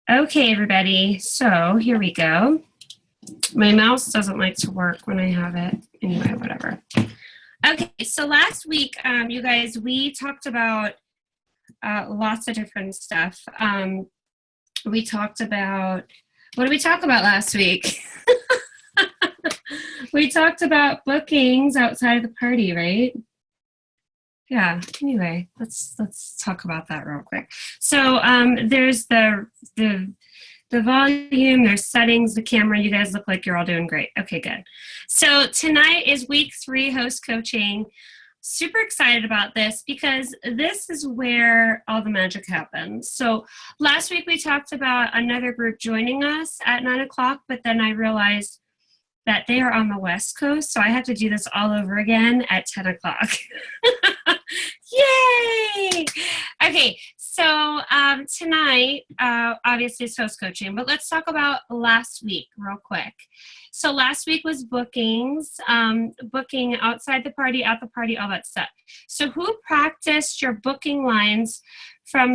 Okay, everybody. So here we go. My mouse doesn't like to work when I have it. Anyway, whatever. Okay, so last week, you guys, we talked about lots of different stuff. We talked about, what did we talk about last week? We talked about bookings outside of the party, right? Yeah, anyway, let's talk about that real quick. So there's the volume, there's settings, the camera. You guys look like you're all doing great. Okay, good. So tonight is week 3 host coaching. Super excited about this because this is where all the magic happens. So last week we talked about another group joining us at 9 o'clock, but then I realized that they are on the West Coast, so I have to do this all over again at 10 o'clock. Yay! Okay, so tonight, obviously it's host coaching, but let's talk about last week real quick. So last week was bookings, booking outside the party, at the party, all that stuff. So who practiced your booking lines for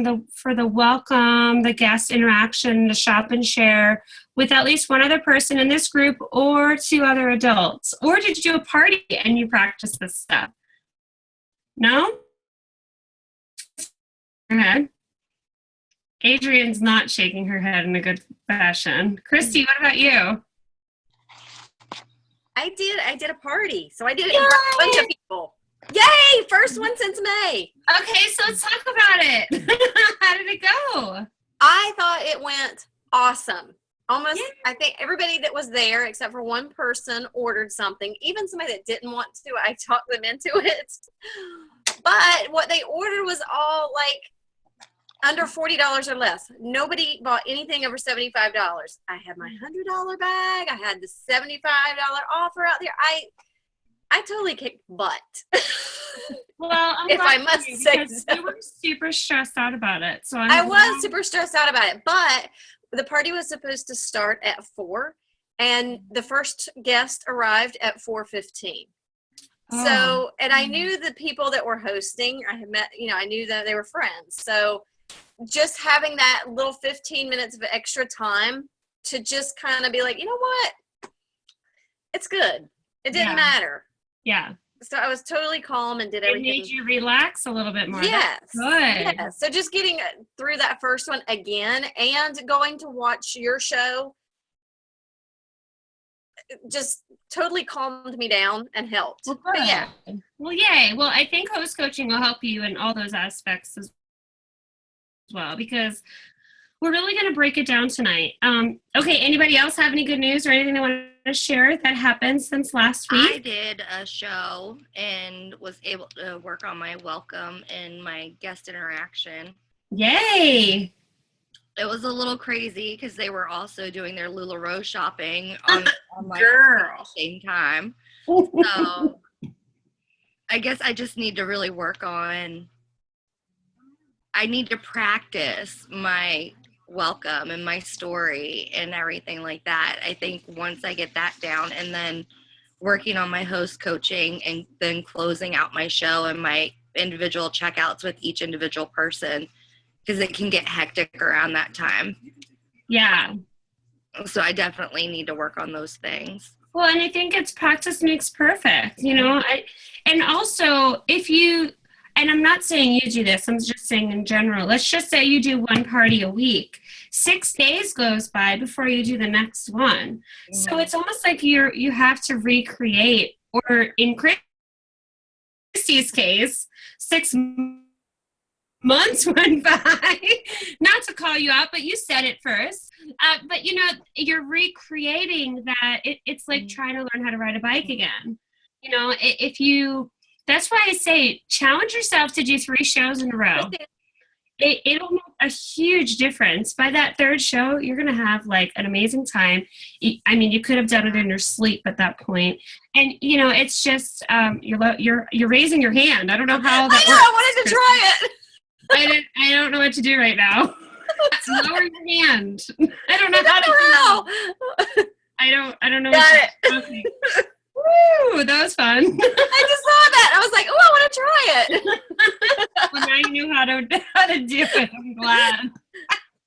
the welcome, the guest interaction, the shop and share with at least one other person in this group or 2 other adults? Or did you do a party and you practiced this stuff? No? Go ahead. Adrian's not shaking her head in a good fashion. Christy, what about you? I did a party. So I did it in front of a bunch of people. Yay! First one since May. Okay, so let's talk about it. How did it go? I thought it went awesome. Almost, Yeah. I think everybody that was there, except for one person, ordered something. Even somebody that didn't want to, I talked them into it. But what they ordered was all like under $40 or less. Nobody bought anything over $75. I had my $100 bag. I had the $75 offer out there. I totally kicked butt. Well, if I must say so. You were super stressed out about it. So I was super stressed out about it, but the party was supposed to start at 4, and the first guest arrived at 4:15. Oh. So, and I knew the people that were hosting. I had met, I knew that they were friends. So just having that little 15 minutes of extra time to just kind of be like, you know what? It's good. It didn't matter. Yeah. So I was totally calm and did everything. It made you relax a little bit more. Yes. That's good. Yes. So just getting through that first one again and going to watch your show just totally calmed me down and helped. Well, but yeah. Well, yay. Well, I think host coaching will help you in all those aspects as well, because we're really going to break it down tonight. Okay, anybody else have any good news or anything they want to share that happened since last week? I did a show and was able to work on my welcome and my guest interaction. Yay! It was a little crazy because they were also doing their LuLaRoe shopping on like Girl. at the same time. So I guess I just need to really work on, I need to practice my welcome and my story and everything like that. I think once I get that down and then working on my host coaching and then closing out my show and my individual checkouts with each individual person, because it can get hectic around that time. Yeah. So I definitely need to work on those things. Well, and I think it's practice makes perfect, and also if you, and I'm not saying you do this, I'm just saying in general, let's just say you do one party a week. 6 days goes by before you do the next one. Mm-hmm. So it's almost like you have to recreate, or in Christy's case, 6 months went by. Not to call you out, but you said it first. But you're recreating that. It's like trying to learn how to ride a bike again. That's why I say challenge yourself to do 3 shows in a row. It'll make a huge difference. By that 3rd show, you're going to have like an amazing time. I mean, you could have done it in your sleep at that point. And, it's just, you're raising your hand. I don't know how that works. I wanted to try it. I don't know what to do right now. Lower your hand. I don't know how to do it. I don't know. Got it. Okay. Woo, that was fun. I just saw that. I was like, oh, I want to try it. Well, now you knew how to do it. I'm glad.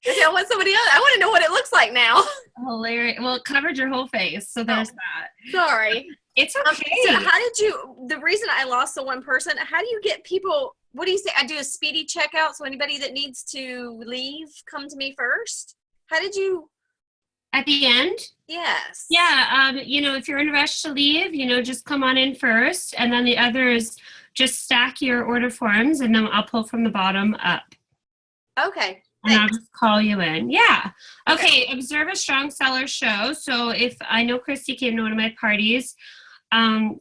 I want somebody else. I want to know what it looks like now. Hilarious. Well, it covered your whole face, so there's that. Sorry. It's okay. So how did you, the reason I lost the one person, how do you get people, what do you say? I do a speedy checkout, so anybody that needs to leave, come to me first? How did you? At the end? Yes. Yeah, if you're in a rush to leave, just come on in first, and then the others just stack your order forms, and then I'll pull from the bottom up. Okay. And I'll just call you in. Yeah. Okay. Observe a strong seller show. So if I know Christy came to one of my parties, even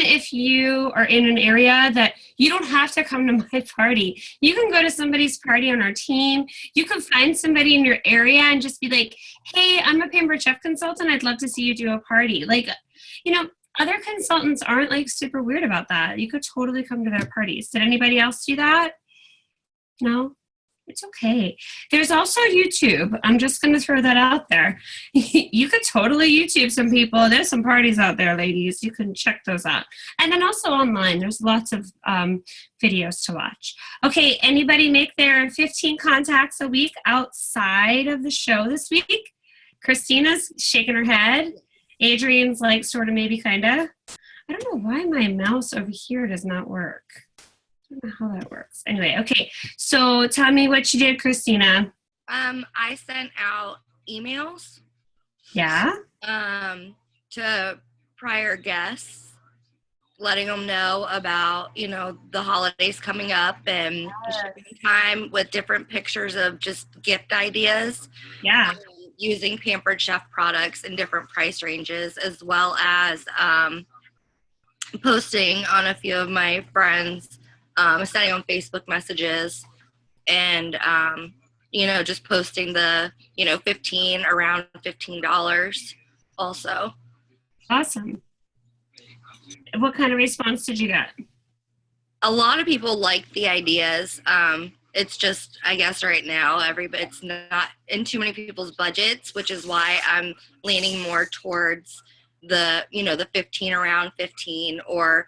if you are in an area that you don't have to come to my party, you can go to somebody's party on our team. You can find somebody in your area and just be like, hey, I'm a Pampered Chef consultant. I'd love to see you do a party. Other consultants aren't like super weird about that. You could totally come to their parties. Did anybody else do that? No? It's okay. There's also YouTube. I'm just going to throw that out there. You could totally YouTube some people. There's some parties out there, ladies. You can check those out. And then also online, there's lots of videos to watch. Okay, anybody make their 15 contacts a week outside of the show this week? Christina's shaking her head. Adrian's like sort of maybe kind of. I don't know why my mouse over here does not work. I don't know how that works. Anyway, okay. So tell me what you did, Christina. I sent out emails. Yeah. To prior guests, letting them know about, the holidays coming up and shipping time with different pictures of just gift ideas. Yeah. Using Pampered Chef products in different price ranges, as well as posting on a few of my friends, sending on Facebook messages, and just posting the around $15 also. Awesome. What kind of response did you get? A lot of people like the ideas. It's just, I guess right now, it's not in too many people's budgets, which is why I'm leaning more towards the 15 around 15 or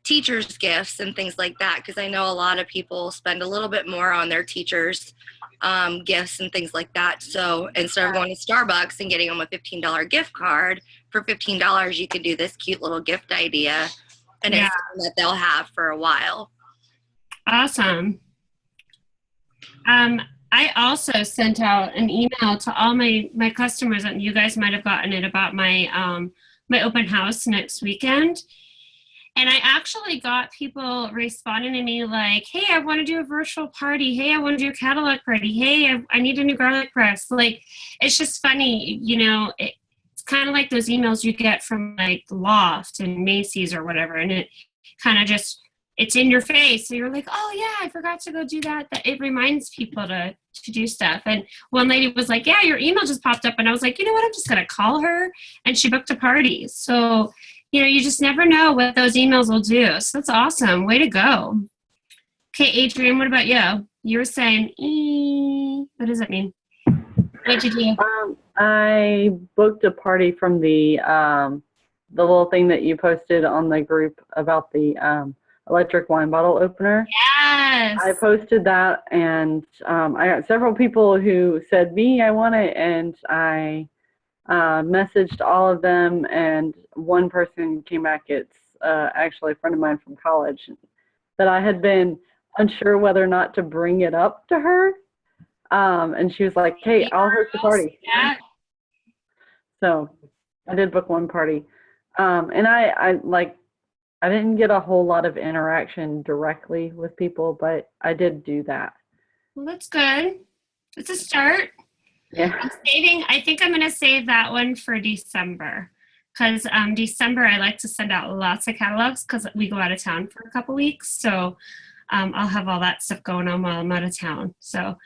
teachers' gifts and things like that, because I know a lot of people spend a little bit more on their teachers' gifts and things like that. So instead of going to Starbucks and getting them a $15 gift card, for $15 you can do this cute little gift idea, and it's something that they'll have for a while. Awesome. I also sent out an email to all my customers, and you guys might have gotten it, about my my open house next weekend. And I actually got people responding to me like, hey, I want to do a virtual party. Hey, I want to do a catalog party. Hey, I need a new garlic press. Like, it's just funny, it's kind of like those emails you get from like Loft and Macy's or whatever. And it kind of just, it's in your face. So you're like, oh yeah, I forgot to go do that. That it reminds people to do stuff. And one lady was like, yeah, your email just popped up. And I was like, you know what? I'm just going to call her. And she booked a party. So, you just never know what those emails will do. So that's awesome. Way to go. Okay, Adrian, what about you? You were saying, what does that mean? What'd you do? I booked a party from the little thing that you posted on the group about the electric wine bottle opener. Yes. I posted that, and I got several people who said, me, I want it, and I messaged all of them, and one person came back. It's actually a friend of mine from college, that I had been unsure whether or not to bring it up to her, and she was like, hey, I'll host the party. Yeah. So I did book one party, and I didn't get a whole lot of interaction directly with people, but I did do that. Well, that's good. It's a start. Yeah. I think I'm going to save that one for December, because December I like to send out lots of catalogs because we go out of town for a couple weeks. So I'll have all that stuff going on while I'm out of town. So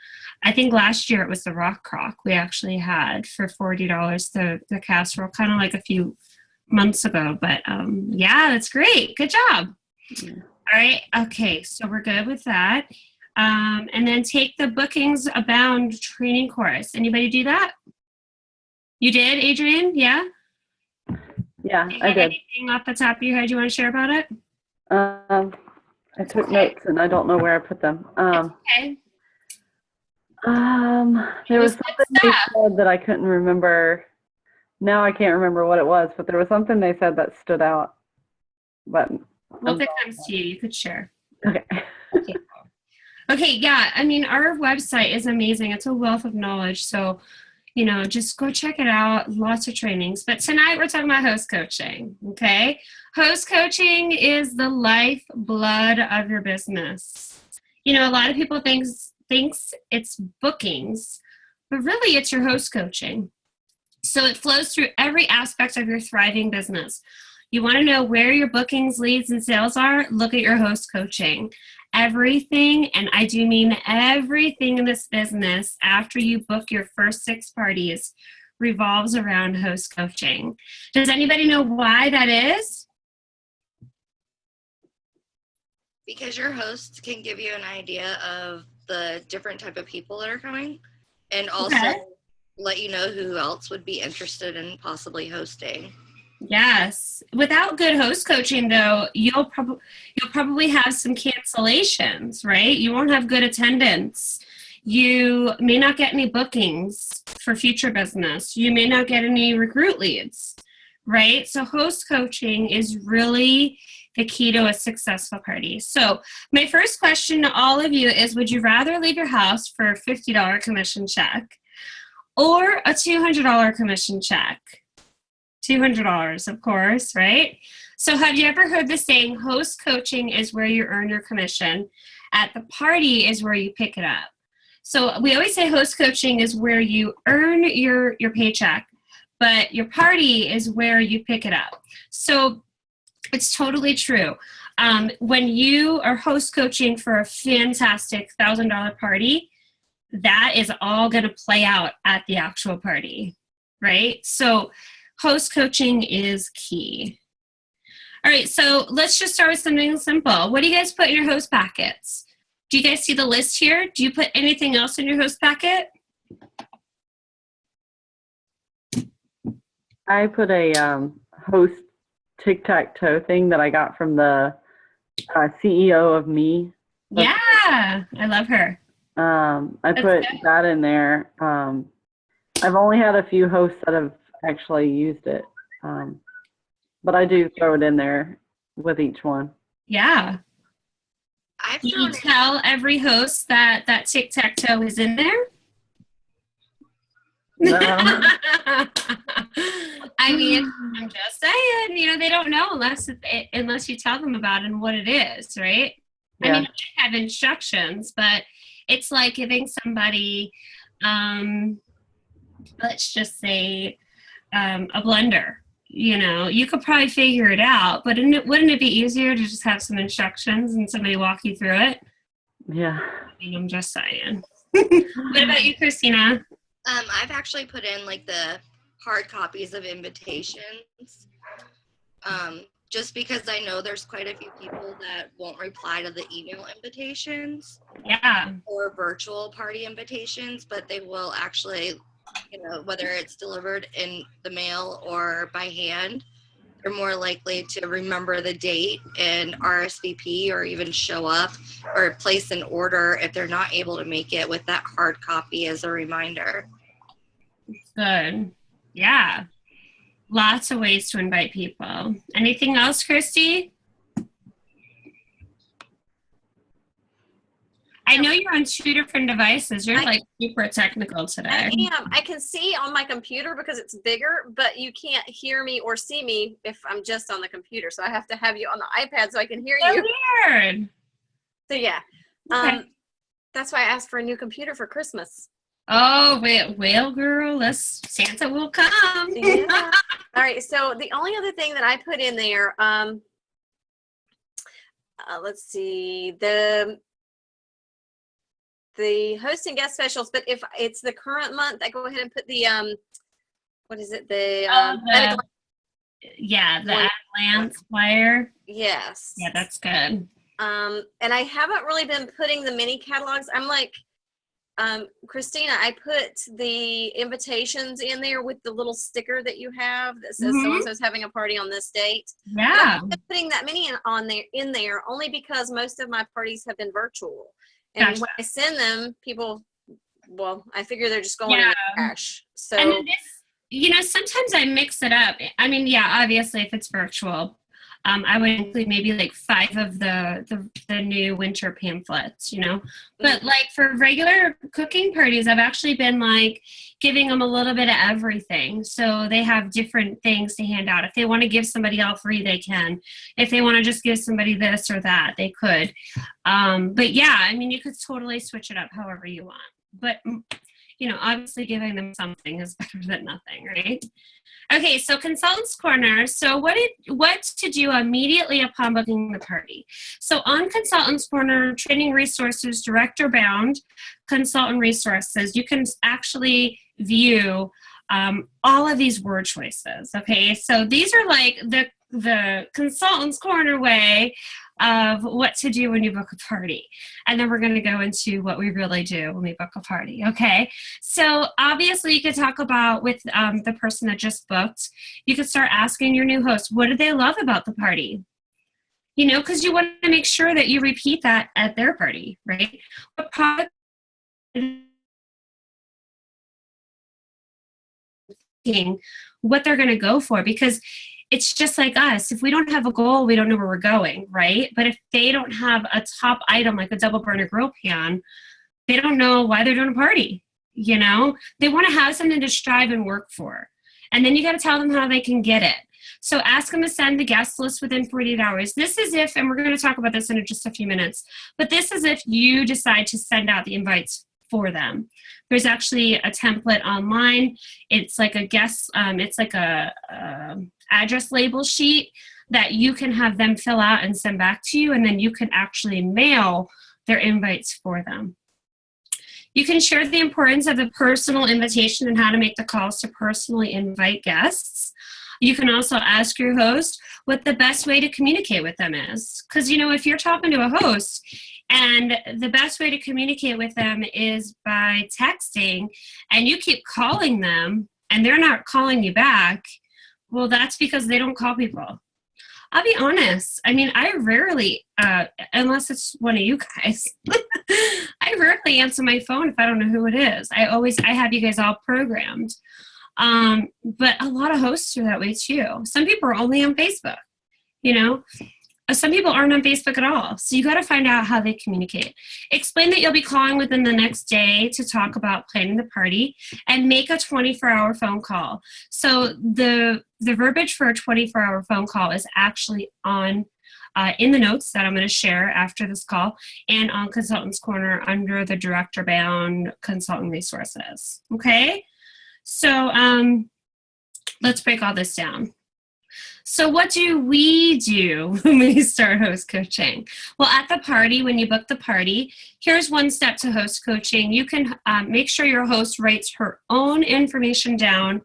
I think last year it was the Rock Crock we actually had for $40, the casserole, kind of like a few months ago. But yeah, that's great. Good job. Yeah. All right. Okay. So we're good with that. And then take the Bookings Abound training course. Anybody do that? You did, Adrian? Yeah? Yeah, I did. Anything off the top of your head you want to share about it? I took notes and I don't know where I put them. Okay. There was was good something they stuff. said that I couldn't remember. Now I can't remember what it was, but there was something they said that stood out. But Well, if it comes to you, you could share. okay. Okay. Okay, yeah. I mean, our website is amazing. It's a wealth of knowledge. So, just go check it out. Lots of trainings. But tonight we're talking about host coaching. Okay. Host coaching is the lifeblood of your business. A lot of people thinks it's bookings, but really it's your host coaching. So it flows through every aspect of your thriving business. You want to know where your bookings, leads, and sales are? Look at your host coaching. Everything, and I do mean everything in this business after you book your first 6 parties revolves around host coaching. Does anybody know why that is? Because your hosts can give you an idea of the different type of people that are coming, and also let you know who else would be interested in possibly hosting. Yes. Without good host coaching, though, you'll probably have some cancellations, right? You won't have good attendance. You may not get any bookings for future business. You may not get any recruit leads, right? So host coaching is really the key to a successful party. So my first question to all of you is, would you rather leave your house for a $50 commission check or a $200 commission check? $200, of course, right? So have you ever heard the saying, host coaching is where you earn your commission, at the party is where you pick it up? So we always say host coaching is where you earn your paycheck, but your party is where you pick it up. So it's totally true. When you are host coaching for a fantastic $1,000 party, that is all going to play out at the actual party, right? So host coaching is key. All right, so let's just start with something simple. What do you guys put in your host packets? Do you guys see the list here? Do you put anything else in your host packet? I put a host tic-tac-toe thing that I got from the CEO of Me. Yeah, I love her. I put that in there. I've only had a few hosts that have actually used it, but I do throw it in there with each one. Yeah. Do you tell every host that tic-tac-toe is in there? No. I mean, I'm just saying, they don't know unless you tell them about it and what it is, right? Yeah. I mean, I have instructions, but it's like giving somebody, let's just say, a blender. You could probably figure it out, but wouldn't it be easier to just have some instructions and somebody walk you through it? Yeah. I mean, I'm just saying. What about you, Christina? I've actually put in like the hard copies of invitations, just because I know there's quite a few people that won't reply to the email invitations. Yeah. Or virtual party invitations, but they will actually, whether it's delivered in the mail or by hand, they're more likely to remember the date and RSVP or even show up or place an order if they're not able to make it with that hard copy as a reminder. Good. Yeah. Lots of ways to invite people. Anything else, Christy? I know you're on 2 different devices. You're like super technical today. I am. I can see on my computer because it's bigger, but you can't hear me or see me if I'm just on the computer. So I have to have you on the iPad so I can hear you. Weird. So yeah. Okay. That's why I asked for a new computer for Christmas. Oh, well, girl, Santa will come. Yeah. All right. So the only other thing that I put in there, let's see, the host and guest specials, but if it's the current month, I go ahead and put the what is it? The Atlanta flyer. Yes. Yeah, that's good. And I haven't really been putting the mini catalogs. I'm like Christina, I put the invitations in there with the little sticker that you have that says so-and-so's having a party on this date. Yeah. I'm putting that mini in there only because most of my parties have been virtual. And when I send them, people well, I figure they're just going in Yeah. the trash. So And then this, sometimes I mix it up. I mean, yeah, obviously if it's virtual, I would include maybe like 5 of the new winter pamphlets, But like for regular cooking parties, I've actually been like giving them a little bit of everything. So they have different things to hand out. If they want to give somebody all free, they can. If they want to just give somebody this or that, they could. But yeah, I mean, you could totally switch it up however you want. But obviously giving them something is better than nothing, right? Okay, so Consultants Corner. So what to do immediately upon booking the party. So on Consultants Corner, training resources, director bound, consultant resources, you can actually view all of these word choices. Okay, so these are like the Consultants Corner way of what to do when you book a party. And then we're going to go into what we really do when we book a party. Okay. So obviously you could talk about with the person that just booked, you could start asking your new host, what did they love about the party? Because you want to make sure that you repeat that at their party, right? What product what they're going to go for, because it's just like us. If we don't have a goal, we don't know where we're going, right? But if they don't have a top item like a double burner grill pan, they don't know why they're doing a party. They want to have something to strive and work for. And then you got to tell them how they can get it. So ask them to send the guest list within 48 hours. This is if, and we're going to talk about this in just a few minutes, but this is if you decide to send out the invites for them. There's actually a template online. It's like a it's like a address label sheet that you can have them fill out and send back to you, and then you can actually mail their invites for them. You can share the importance of the personal invitation and how to make the calls to personally invite guests. You can also ask your host what the best way to communicate with them is. Because, if you're talking to a host and the best way to communicate with them is by texting and you keep calling them and they're not calling you back, well, that's because they don't call people. I'll be honest. I mean, I rarely, unless it's one of you guys, I rarely answer my phone if I don't know who it is. I have you guys all programmed. But a lot of hosts are that way too. Some people are only on Facebook, Some people aren't on Facebook at all. So you got to find out how they communicate. Explain that you'll be calling within the next day to talk about planning the party, and make a 24-hour phone call. So the verbiage for a 24-hour phone call is actually on in the notes that I'm going to share after this call, and on Consultants Corner under the Director Bound Consultant Resources. Okay? So let's break all this down. So what do we do when we start host coaching? Well, at the party, when you book the party, here's one step to host coaching. You can make sure your host writes her own information down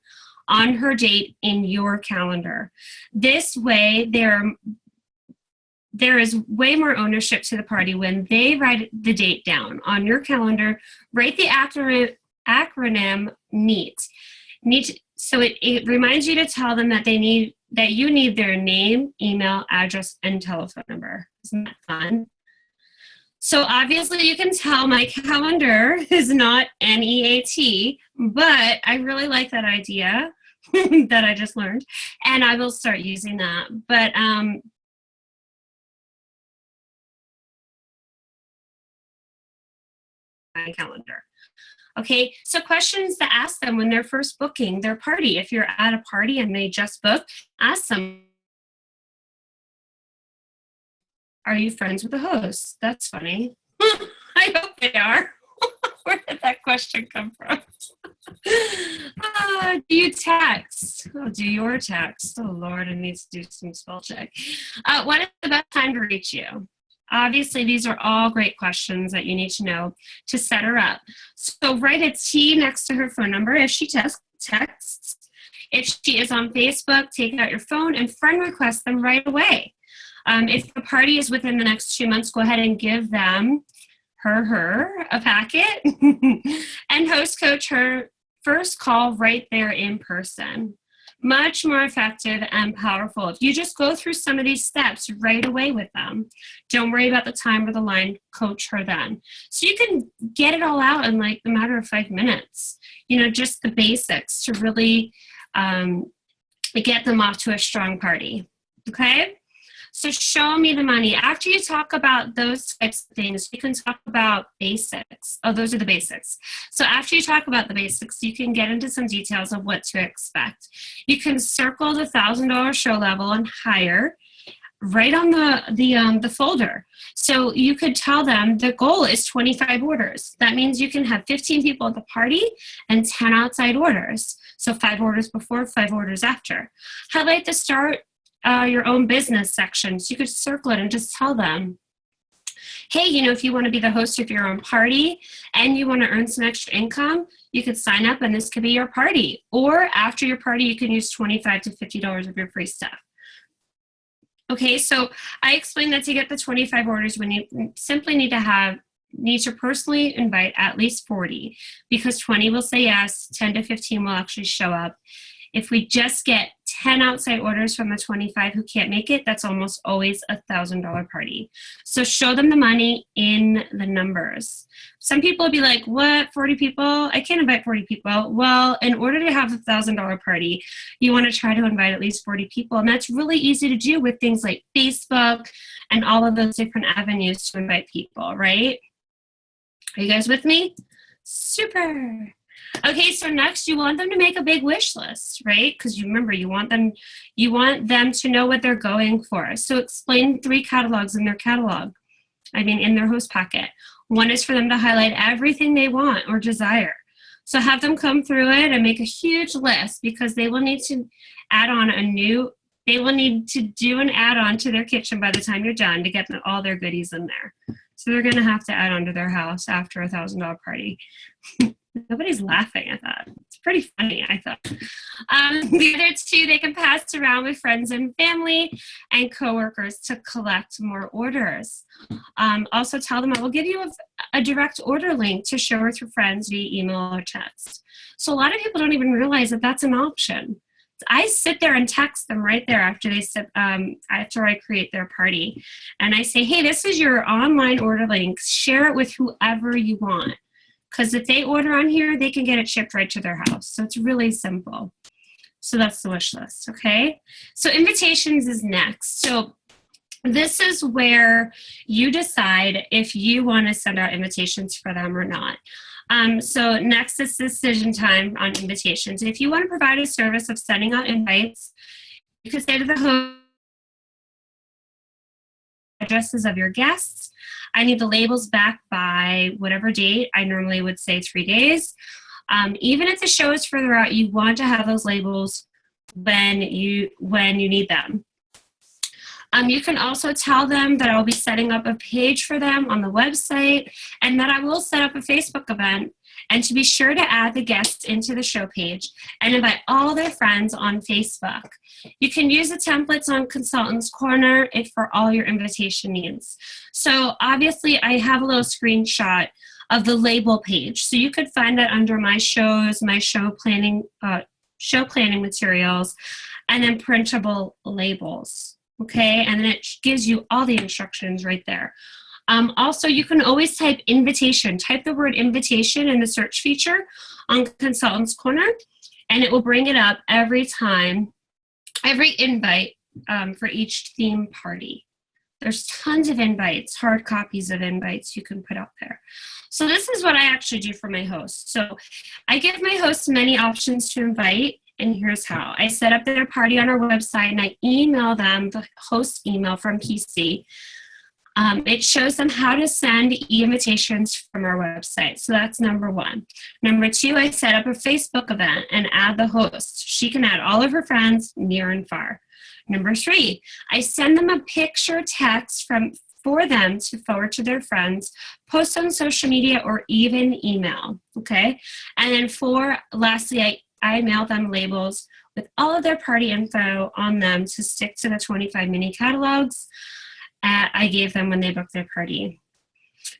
on her date in your calendar. This way, there is way more ownership to the party when they write the date down on your calendar. Write the acronym NEAT. So it reminds you to tell them that you need their name, email, address, and telephone number. Isn't that fun? So obviously you can tell my calendar is not NEAT, but I really like that idea that I just learned, and I will start using that. But my calendar. Okay, so questions to ask them when they're first booking their party. If you're at a party and they just booked, ask them, are you friends with the host? That's funny. I hope they are. Where did that question come from? Do you text? Oh, do your text. Oh, Lord, I need to do some spell check. What is the best time to reach you? Obviously, these are all great questions that you need to know to set her up. So write a T next to her phone number if she texts. If she is on Facebook, take out your phone and friend request them right away. If the party is within the next 2 months, go ahead and give them her a packet and host coach her first call right there in person. Much more effective and powerful. If you just go through some of these steps right away with them, don't worry about the time or the line, coach her then. So you can get it all out in like a matter of 5 minutes, just the basics to really get them off to a strong party. Okay? So show me the money. After you talk about those types of things, you can talk about basics. Oh, those are the basics. So after you talk about the basics, you can get into some details of what to expect. You can circle the $1,000 show level and higher right on the folder. So you could tell them the goal is 25 orders. That means you can have 15 people at the party and 10 outside orders. So 5 orders before, 5 orders after. Highlight the start your own business section. So you could circle it and just tell them, hey, if you want to be the host of your own party and you want to earn some extra income, you could sign up and this could be your party. Or after your party, you can use $25 to $50 of your free stuff. Okay, so I explained that to get the 25 orders when you simply need to personally invite at least 40 because 20 will say yes, 10 to 15 will actually show up. If we just get 10 outside orders from the 25 who can't make it, that's almost always a $1,000 party. So show them the money in the numbers. Some people will be like, what, 40 people? I can't invite 40 people. Well, in order to have a $1,000 party, you want to try to invite at least 40 people. And that's really easy to do with things like Facebook and all of those different avenues to invite people, right? Are you guys with me? Super. Okay, so next you want them to make a big wish list, right? Because you want them to know what they're going for. So explain 3 catalogs in their in their host packet. One is for them to highlight everything they want or desire. So have them come through it and make a huge list because they will need to do an add-on to their kitchen by the time you're done to get all their goodies in there. So they're going to have to add on to their house after a $1,000 party. Nobody's laughing at that. It's pretty funny, I thought. The other 2, they can pass around with friends and family and coworkers to collect more orders. Also tell them I will give you a direct order link to share with your friends via email or text. So a lot of people don't even realize that that's an option. I sit there and text them right there after I create their party. And I say, hey, this is your online order link. Share it with whoever you want. Because if they order on here, they can get it shipped right to their house. So it's really simple. So that's the wish list, okay? So invitations is next. So this is where you decide if you want to send out invitations for them or not. So next is decision time on invitations. If you want to provide a service of sending out invites, you could say to the host, addresses of your guests. I need the labels back by whatever date. I normally would say 3 days. Even if the show is further out, you want to have those labels when you need them. You can also tell them that I'll be setting up a page for them on the website and that I will set up a Facebook event, and to be sure to add the guests into the show page and invite all their friends on Facebook. You can use the templates on Consultants Corner for all your invitation needs. So obviously I have a little screenshot of the label page. So you could find that under my show planning materials, and then printable labels. Okay, and then it gives you all the instructions right there. Also, you can always type invitation. Type the word invitation in the search feature on Consultants Corner, and it will bring it up every invite for each theme party. There's tons of invites, hard copies of invites you can put out there. So this is what I actually do for my hosts. So I give my hosts many options to invite. And here's how. I set up their party on our website and I email them the host email from PC. It shows them how to send e-invitations from our website. So that's number 1. Number 2, I set up a Facebook event and add the host. She can add all of her friends near and far. Number 3, I send them a picture text for them to forward to their friends, post on social media, or even email. Okay. And then 4, lastly, I mail them labels with all of their party info on them to stick to the 25 mini catalogs I gave them when they booked their party.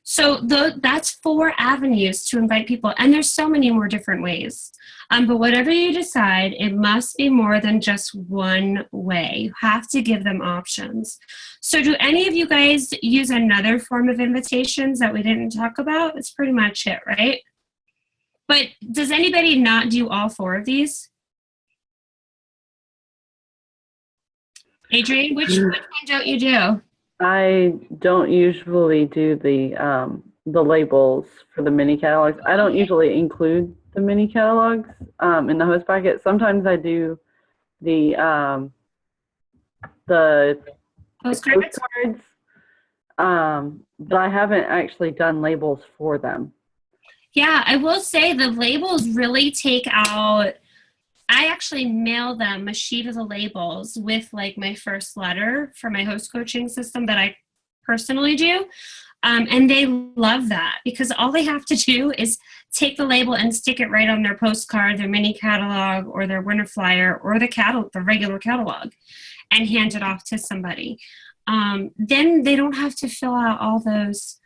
So that's 4 avenues to invite people, and there's so many more different ways. But whatever you decide, it must be more than just one way. You have to give them options. So do any of you guys use another form of invitations that we didn't talk about? That's pretty much it, right? But does anybody not do all 4 of these? Adrienne, which one don't you do? I don't usually do the labels for the mini catalogs. I don't usually include the mini catalogs in the host packet. Sometimes I do the Postcards? postcards, but I haven't actually done labels for them. Yeah, I will say the labels really take out. I actually mail them a sheet of the labels with like my first letter for my host coaching system that I personally do. And they love that because all they have to do is take the label and stick it right on their postcard, their mini catalog, or their winter flyer, or the regular catalog, and hand it off to somebody. Then they don't have to fill out all those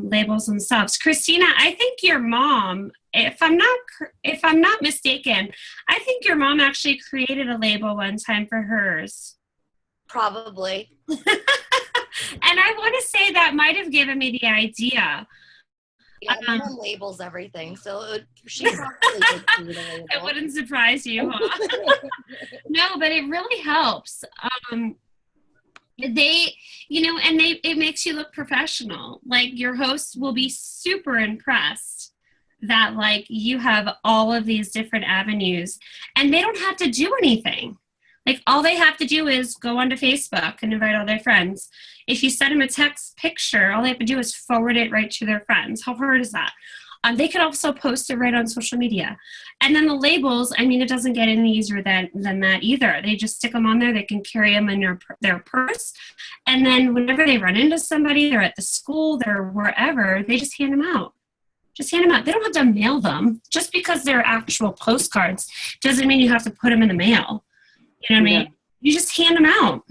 labels themselves. Christina, I think your mom, if I'm not mistaken, I think your mom actually created a label one time for hers. Probably. And I want to say that might have given me the idea. Yeah, my mom labels everything, so she probably did create a label. It wouldn't surprise you, huh? No, but it really helps. It makes you look professional. Like your hosts will be super impressed that like you have all of these different avenues and they don't have to do anything. Like all they have to do is go onto Facebook and invite all their friends. If you send them a text picture, all they have to do is forward it right to their friends. How hard is that? They could also post it right on social media. And then the labels, I mean, it doesn't get any easier than that either. They just stick them on there. They can carry them in their purse. And then whenever they run into somebody, they're at the school, they're wherever, they just hand them out. Just hand them out. They don't have to mail them. Just because they're actual postcards doesn't mean you have to put them in the mail. You know what I mean? You just hand them out.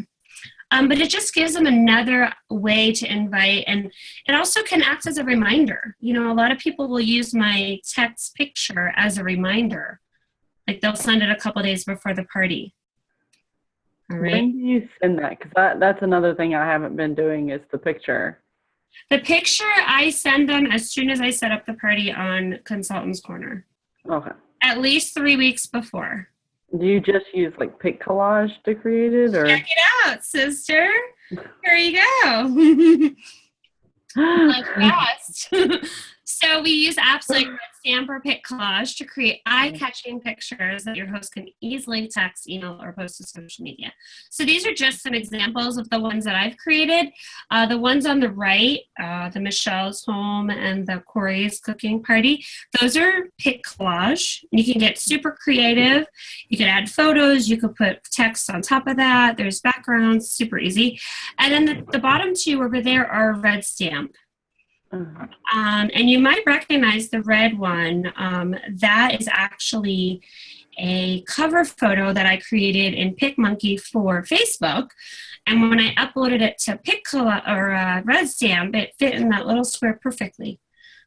But it just gives them another way to invite, and it also can act as a reminder. You know, a lot of people will use my text picture as a reminder. Like they'll send it a couple days before the party. All right. When do you send that? Because that's another thing I haven't been doing is the picture. The picture I send them as soon as I set up the party on Consultant's Corner. Okay. At least 3 weeks before. Do you just use like pic collage to create it, or? Check it out, sister. Here you go. Like fast. So we use apps like Red Stamp or Pic Collage to create eye-catching pictures that your host can easily text, email, or post to social media. So these are just some examples of the ones that I've created. The ones on the right, the Michelle's home and the Corey's cooking party, those are Pic Collage. You can get super creative. You can add photos. You could put text on top of that. There's backgrounds, super easy. And then the bottom 2 over there are Red Stamp. And you might recognize the red one. That is actually a cover photo that I created in PicMonkey for Facebook. And when I uploaded it to Red Stamp, it fit in that little square perfectly.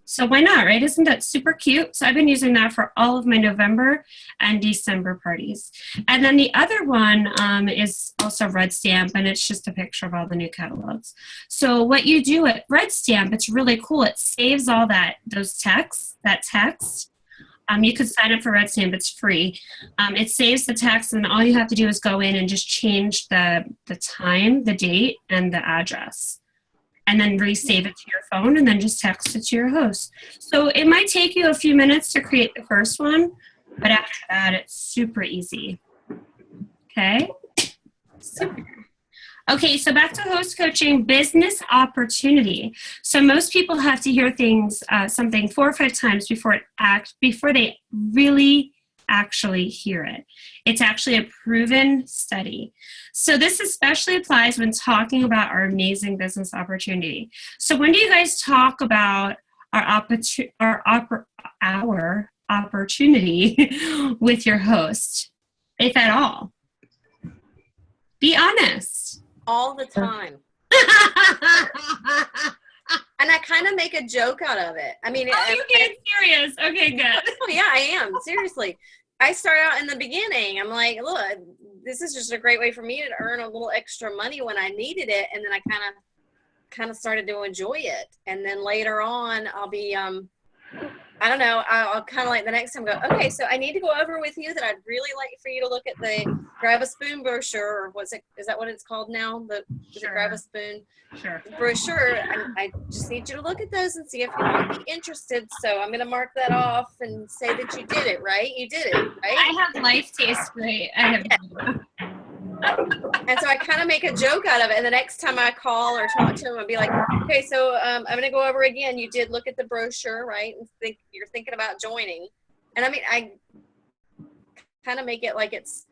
So why not, right? Isn't that super cute? So I've been using that for all of my November and December parties. And then the other one is also Red Stamp, and it's just a picture of all the new catalogs. So what you do at Red Stamp, it's really cool. It saves all that text. You could sign up for Red Stamp. It's free. It saves the text, and all you have to do is go in and just change the time, the date, and the address. And then resave it to your phone and then just text it to your host. So it might take you a few minutes to create the first one, but after that, it's super easy. Okay? Super. Okay, so back to host coaching, business opportunity. So most people have to hear something 4 or 5 times before they really actually hear it. It's actually a proven study. So this especially applies when talking about our amazing business opportunity. So when do you guys talk about our opportunity with your host, if at all? Be honest. All the time. And I kind of make a joke out of it. I mean, Oh, you're getting serious. Okay, good. oh, yeah, I am. Seriously. I start out in the beginning. I'm like, look, this is just a great way for me to earn a little extra money when I needed it. And then I kind of started to enjoy it. And then later on, I'll be, I don't know, I'll kind of like the next time go, okay, so I need to go over with you that I'd really like for you to look at the Grab a Spoon brochure, or is that what it's called now? The Sure. Grab a Spoon Sure. brochure. I just need you to look at those and see if you might be interested. So I'm going to mark that off and say that you did it, right? You did it, right? I have life tastes great. I have. And so I kind of make a joke out of it. And the next time I call or talk to him, I'll be like, okay, so I'm going to go over again. You did look at the brochure, right? And you're thinking about joining. And I mean, I kind of make it like it's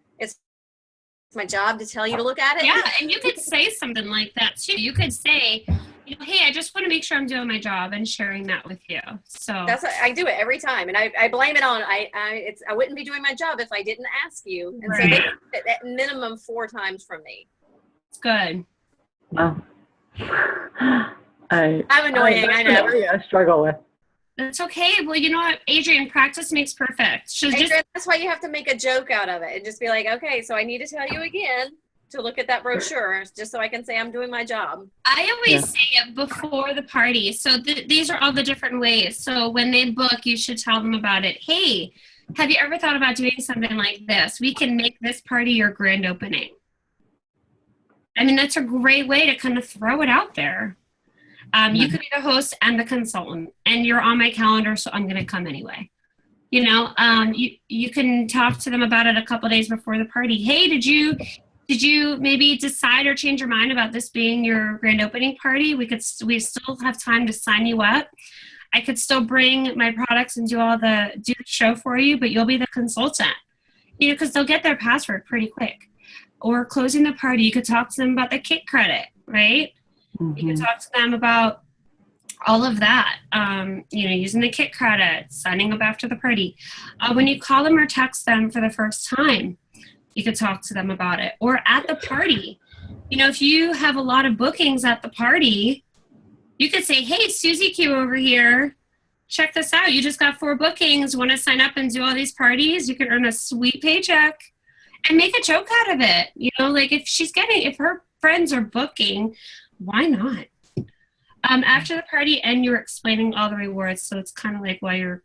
my job to tell you to look at it. Yeah, and you could say something like that too. You could say, hey, I just want to make sure I'm doing my job and sharing that with you. So That's what, I do it every time, and I blame it on I wouldn't be doing my job if I didn't ask you. And so they get it at minimum 4 times from me. it's good. Wow. I'm annoying. I know. I struggle with. That's okay. Well, you know what, Adrian, practice makes perfect. Adrian, that's why you have to make a joke out of it and just be like, okay, so I need to tell you again to look at that brochure just so I can say I'm doing my job. I always say it before the party. So these are all the different ways. So when they book, you should tell them about it. Hey, have you ever thought about doing something like this? We can make this party your grand opening. I mean, that's a great way to kind of throw it out there. You could be the host and the consultant, and you're on my calendar, so I'm going to come anyway. You know, you can talk to them about it a couple days before the party. Hey, did you maybe decide or change your mind about this being your grand opening party? We still have time to sign you up. I could still bring my products and do the show for you, but you'll be the consultant. You know, because they'll get their password pretty quick. Or closing the party, you could talk to them about the kit credit, right? You can talk to them about all of that, using the kit credit, signing up after the party. When you call them or text them for the first time, you could talk to them about it. Or at the party, if you have a lot of bookings at the party, you could say, hey, Susie Q over here, check this out. You just got 4 bookings. Want to sign up and do all these parties? You can earn a sweet paycheck and make a joke out of it. Like if her friends are booking, why not? After the party, and you're explaining all the rewards, so it's kind of like while you're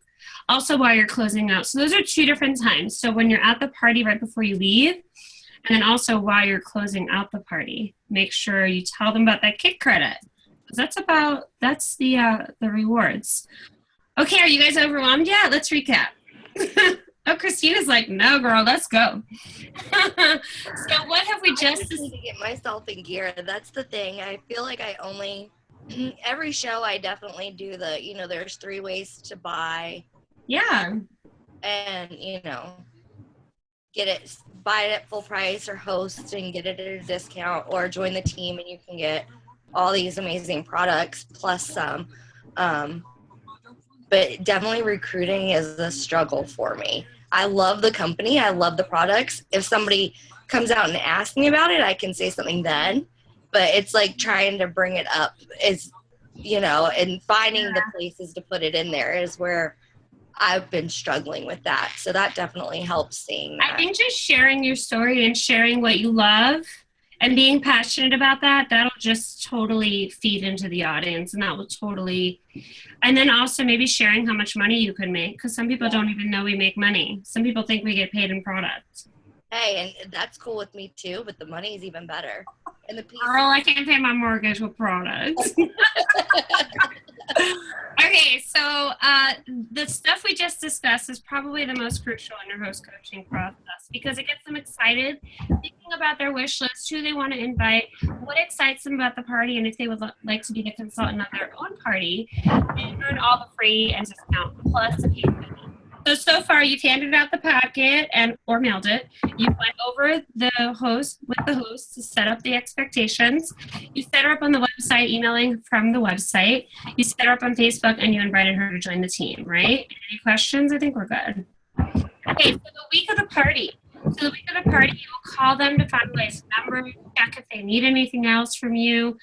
closing out. So those are 2 different times. So when you're at the party right before you leave, and then also while you're closing out the party, make sure you tell them about that kit credit. Because that's the rewards. Okay, are you guys overwhelmed yet? Let's recap. Oh, Christina's like, no, girl, let's go. So what have we just... I need to get myself in gear. That's the thing. I feel like every show I definitely do there's 3 ways to buy. Yeah. And, buy it at full price or host and get it at a discount, or join the team and you can get all these amazing products plus some. But definitely recruiting is a struggle for me. I love the company. I love the products. If somebody comes out and asks me about it, I can say something then. But it's like trying to bring it up and finding the places to put it in there is where I've been struggling with that. So that definitely helps seeing that. I think just sharing your story and sharing what you love and being passionate about that'll just totally feed into the audience, and that will totally, and then also maybe sharing how much money you can make, because some people don't even know we make money. Some people think we get paid in products. Hey, and that's cool with me too, but the money is even better. And the girl, I can't pay my mortgage with products. Okay, so the stuff we just discussed is probably the most crucial in your host coaching process, because it gets them excited, thinking about their wish list, who they want to invite, what excites them about the party, and if they would like to be the consultant of their own party, and earn all the free and discount plus a paid fee. So far, you've handed out the packet or mailed it. You went over with the host to set up the expectations. You set her up on the website, emailing from the website. You set her up on Facebook, and you invited her to join the team, right? Any questions? I think we're good. Okay, so the week of the party. So the week of the party, you will call them to finalize the number, check if they need anything else from you.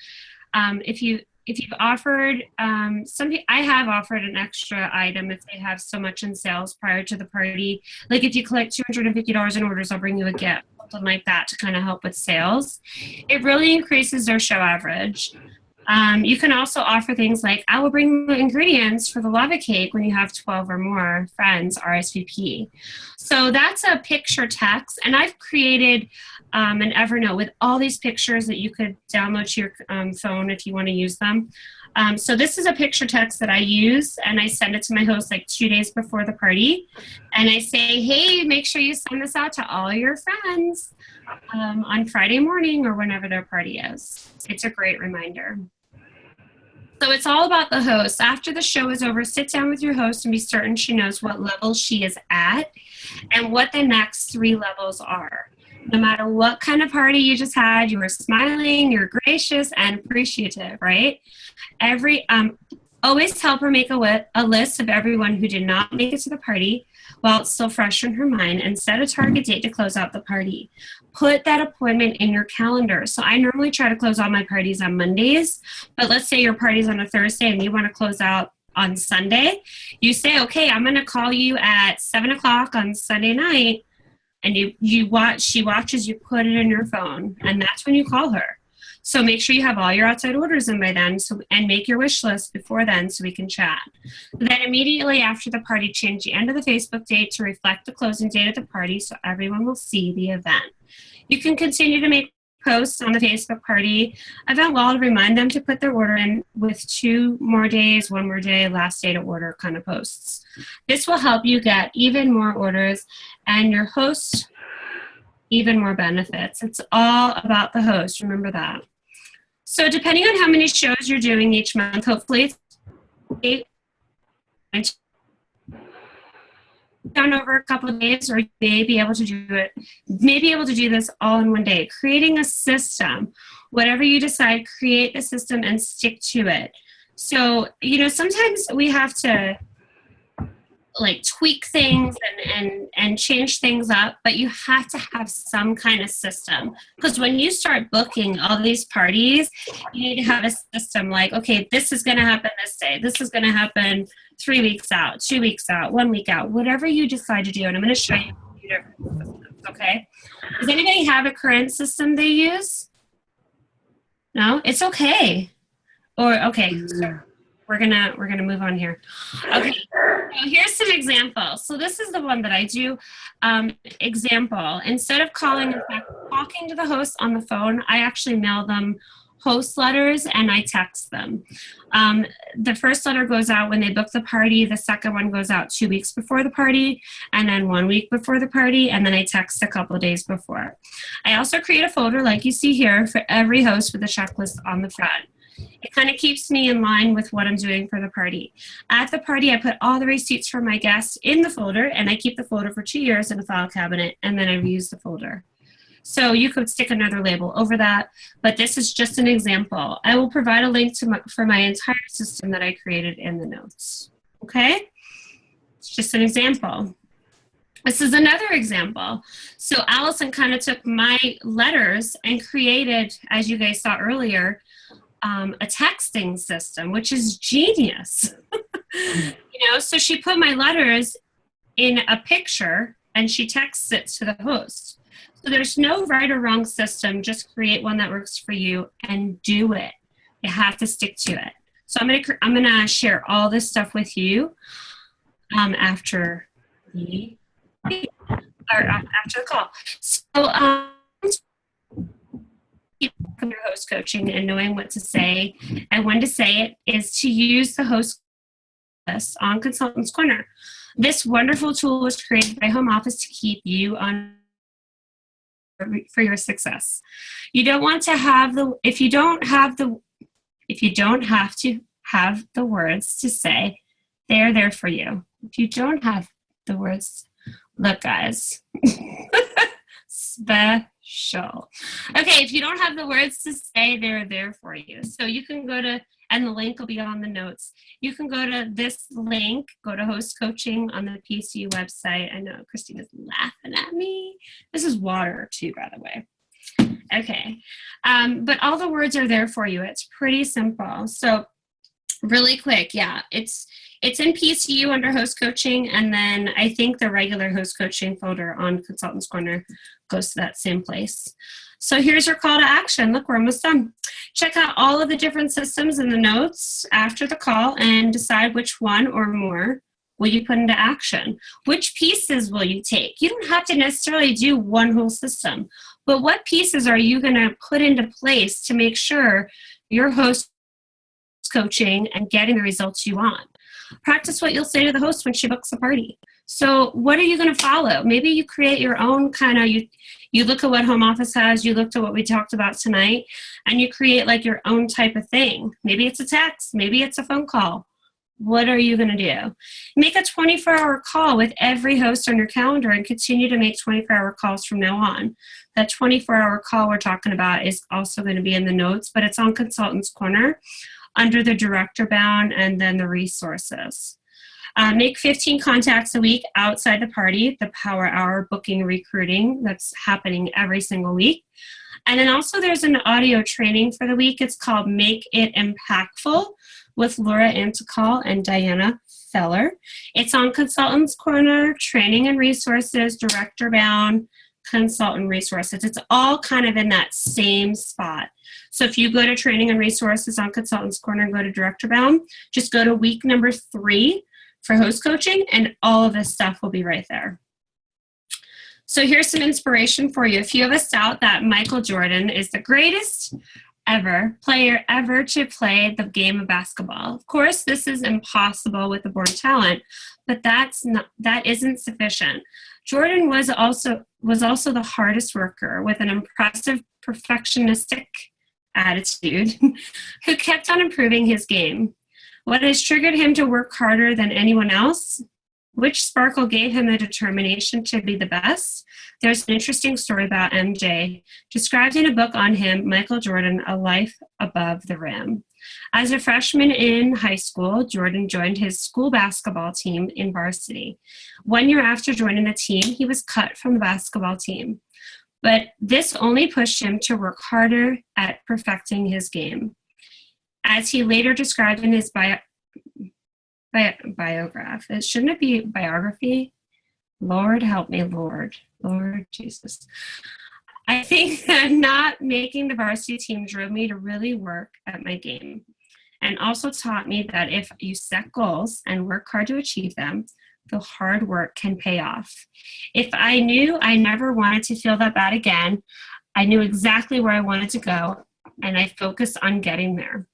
If you if you've offered, I have offered an extra item if they have so much in sales prior to the party. Like if you collect $250 in orders, I'll bring you a gift, something like that to kind of help with sales. It really increases their show average. You can also offer things like, I will bring the ingredients for the lava cake when you have 12 or more friends RSVP. So that's a picture text. And I've created an Evernote with all these pictures that you could download to your phone if you want to use them. So this is a picture text that I use, and I send it to my host like 2 days before the party. And I say, hey, make sure you send this out to all your friends on Friday morning or whenever their party is. It's a great reminder. So it's all about the host. After the show is over, sit down with your host and be certain she knows what level she is at and what the next 3 levels are. No matter what kind of party you just had, you were smiling, you're gracious and appreciative, right? Always help her make a list of everyone who did not make it to the party while it's still fresh in her mind, and set a target date to close out the party. Put that appointment in your calendar. So I normally try to close all my parties on Mondays, but let's say your party's on a Thursday and you want to close out on Sunday. You say, okay, I'm going to call you at 7 o'clock on Sunday night, and she watches you put it in your phone, and that's when you call her. So make sure you have all your outside orders in by then, and make your wish list before then so we can chat. Then immediately after the party, change the end of the Facebook date to reflect the closing date of the party so everyone will see the event. You can continue to make posts on the Facebook party event wall to remind them to put their order in with 2 more days, 1 more day, last day to order kind of posts. This will help you get even more orders and your host even more benefits. It's all about the host. Remember that. So depending on how many shows you're doing each month, hopefully it's 8 down over a couple of days, or you may be able to do this all in one day. Creating a system, whatever you decide, create a system and stick to it. So, sometimes we have to like tweak things and change things up, but you have to have some kind of system, because when you start booking all these parties, you need to have a system like, okay, this is going to happen this day, this is going to happen 3 weeks out, 2 weeks out, 1 week out, whatever you decide to do. And I'm going to show you a few different systems. Okay, does anybody have a current system they use? No, it's okay. Or okay, so we're gonna move on here. Okay, so here's some examples. So this is the one that I do. Example: instead of talking to the host on the phone, I actually mail them host letters and I text them. The first letter goes out when they book the party. The second one goes out 2 weeks before the party, and then 1 week before the party, and then I text a couple of days before. I also create a folder like you see here for every host with a checklist on the front. It kind of keeps me in line with what I'm doing for the party. At the party, I put all the receipts for my guests in the folder, and I keep the folder for 2 years in a file cabinet, and then I reuse the folder. So you could stick another label over that, but this is just an example. I will provide a link for my entire system that I created in the notes. Okay? It's just an example. This is another example. So Allison kind of took my letters and created, as you guys saw earlier, a texting system, which is genius. So she put my letters in a picture and she texts it to the host. So there's no right or wrong system. Just create one that works for you and do it. You have to stick to it. So I'm gonna share all this stuff with you after the call. So your host coaching and knowing what to say and when to say it is to use the host list on Consultants Corner. This wonderful tool was created by Home Office to keep you on for your success. You don't want to have if you don't have to have the words to say, they're there for you. If you don't have the words, look guys, special. Okay, if you don't have the words to say, they're there for you. So you can go to, and the link will be on the notes. You can go to this link, go to host coaching on the PCU website. I know Christina's laughing at me. This is water too, by the way. Okay. But all the words are there for you. It's pretty simple. So really quick, yeah, it's in PCU under host coaching, and then I think the regular host coaching folder on Consultants Corner goes to that same place. So here's your call to action. Look, we're almost done. Check out all of the different systems in the notes after the call and decide which one or more will you put into action. Which pieces will you take? You don't have to necessarily do one whole system, but what pieces are you going to put into place to make sure your host coaching and getting the results you want? Practice what you'll say to the host when she books a party. So what are you going to follow? Maybe you create your own kind of, you look at what home office has, you looked at what we talked about tonight, and you create like your own type of thing. Maybe it's a text, maybe it's a phone call. What are you going to do? Make a 24-hour call with every host on your calendar and continue to make 24-hour calls from now on. That 24-hour call we're talking about is also going to be in the notes, but it's on Consultants Corner under the director bound and then the resources. Make 15 contacts a week outside the party, the Power Hour booking recruiting that's happening every single week. And then also there's an audio training for the week. It's called Make It Impactful with Laura Antical and Diana Feller. It's on Consultants Corner, training and resources, director bound, consultant resources. It's all kind of in that same spot. So if you go to training and resources on Consultants Corner and go to director bound, just go to week number 3 for host coaching, and all of this stuff will be right there. So here's some inspiration for you. A few of us doubt that Michael Jordan is the greatest player ever to play the game of basketball. Of course, this is impossible with the born talent, but that isn't sufficient. Jordan was also the hardest worker with an impressive perfectionistic attitude who kept on improving his game. What has triggered him to work harder than anyone else? Which sparkle gave him the determination to be the best? There's an interesting story about MJ, described in a book on him, Michael Jordan, A Life Above the Rim. As a freshman in high school, Jordan joined his school basketball team in varsity. 1 year after joining the team, he was cut from the basketball team. But this only pushed him to work harder at perfecting his game. As he later described in his biograph. Shouldn't it be biography? Lord help me, Lord Jesus. I think that not making the varsity team drove me to really work at my game, and also taught me that if you set goals and work hard to achieve them, the hard work can pay off. If I knew I never wanted to feel that bad again, I knew exactly where I wanted to go, and I focused on getting there.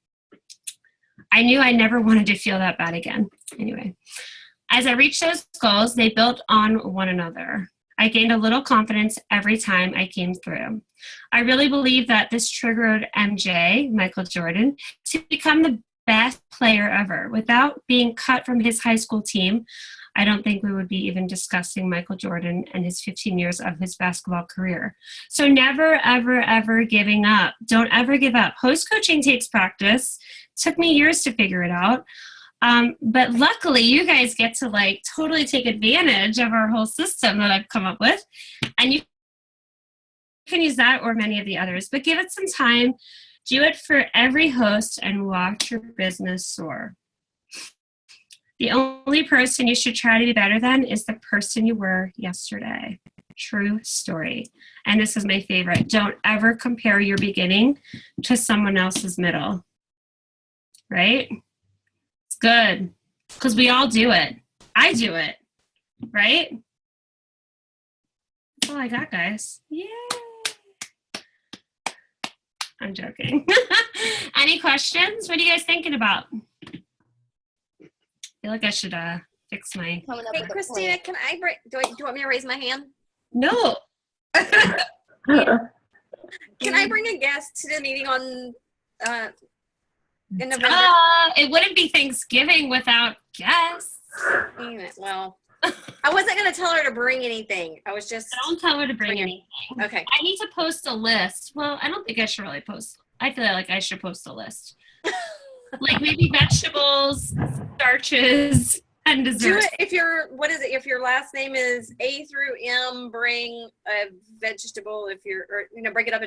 I knew I never wanted to feel that bad again. Anyway, as I reached those goals, they built on one another. I gained a little confidence every time I came through. I really believe that this triggered MJ, Michael Jordan, to become the best player ever. Without being cut from his high school team, I don't think we would be even discussing Michael Jordan and his 15 years of his basketball career. So never, ever, ever giving up. Don't ever give up. Host coaching takes practice. Took me years to figure it out. But luckily, you guys get to like totally take advantage of our whole system that I've come up with. And you can use that or many of the others. But give it some time. Do it for every host and watch your business soar. The only person you should try to be better than is the person you were yesterday. True story. And this is my favorite. Don't ever compare your beginning to someone else's middle. Right? It's good. Because we all do it. I do it. Right? That's all I got, guys. Yay! I'm joking. Any questions? What are you guys thinking about? I feel like I should fix my... Hey, Christina, can I bring... Do you want me to raise my hand? No. Can I bring a guest to the meeting on... in November? It wouldn't be Thanksgiving without guests. Well, I wasn't going to tell her to bring anything. I was just... Don't tell her to bring anything. Okay. I need to post a list. Well, I don't think I should really post. I feel like I should post a list. Like maybe vegetables, starches, and desserts. Do it if if your last name is A through M, bring a vegetable. If you're, break it up into